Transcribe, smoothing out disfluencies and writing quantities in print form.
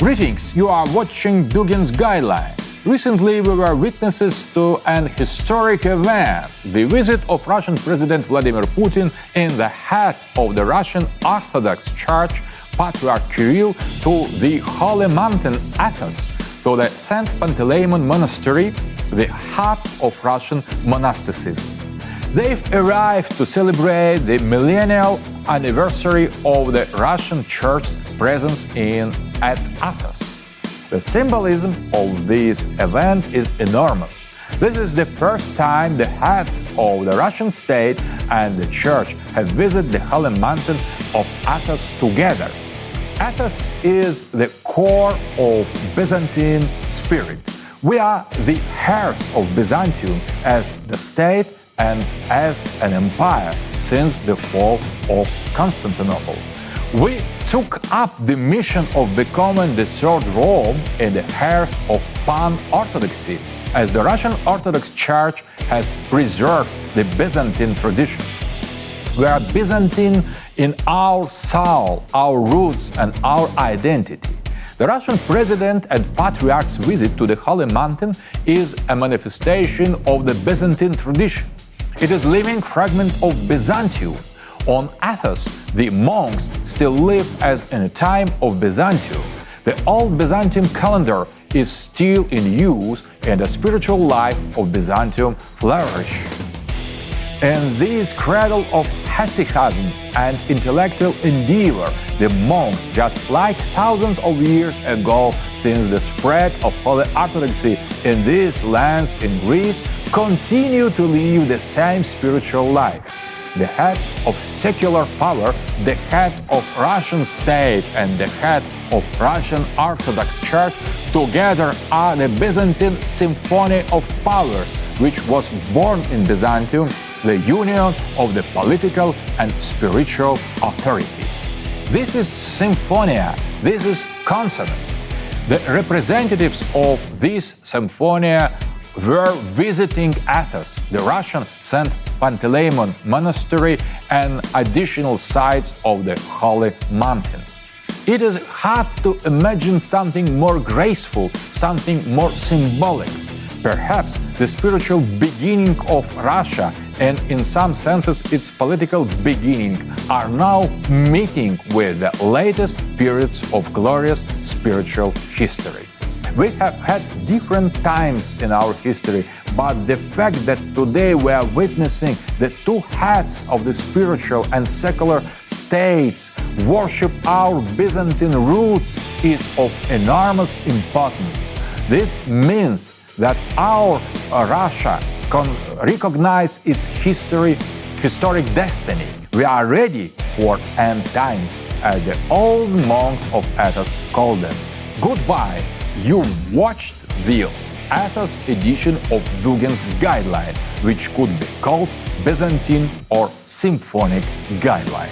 Greetings, you are watching Dugin's Guideline. Recently we were witnesses to an historic event, the visit of Russian President Vladimir Putin in the head of the Russian Orthodox Church, Patriarch Kirill, to the Holy Mountain Athos, to the St. Panteleimon Monastery, the heart of Russian monasticism. They've arrived to celebrate the millennial anniversary of the Russian Church's presence at Athos. The symbolism of this event is enormous. This is the first time the heads of the Russian state and the Church have visited the Holy Mountain of Athos together. Athos is the core of Byzantine spirit. We are the heirs of Byzantium as the state and as an empire since the fall of Constantinople. We took up the mission of becoming the third Rome and the heirs of Pan-Orthodoxy, as the Russian Orthodox Church has preserved the Byzantine traditions. We are Byzantine in our soul, our roots, and our identity. The Russian President and Patriarch's visit to the Holy Mountain is a manifestation of the Byzantine tradition. It is a living fragment of Byzantium. On Athos, the monks still live as in a time of Byzantium. The old Byzantine calendar is still in use, and the spiritual life of Byzantium flourishes. In this cradle of hesychasm and intellectual endeavor, the monks, just like thousands of years ago since the spread of Holy Orthodoxy in these lands in Greece, continue to live the same spiritual life. The head of secular power, the head of Russian state, and the head of Russian Orthodox Church together are the Byzantine symphony of powers, which was born in Byzantium, the union of the political and spiritual authority. This is symphonia, this is consonance. The representatives of this symphonia were visiting Athos, the Russian St. Panteleimon Monastery, and additional sites of the Holy Mountain. It is hard to imagine something more graceful, something more symbolic. Perhaps the spiritual beginning of Russia and in some senses its political beginning are now meeting with the latest periods of glorious spiritual history. We have had different times in our history, but the fact that today we are witnessing the two heads of the spiritual and secular states worship our Byzantine roots is of enormous importance. This means that our Russia recognize its historic destiny. We are ready for end times, as the old monks of Athos called them. Goodbye. You watched the Athos edition of Dugin's Guideline, which could be called Byzantine or Symphonic Guideline.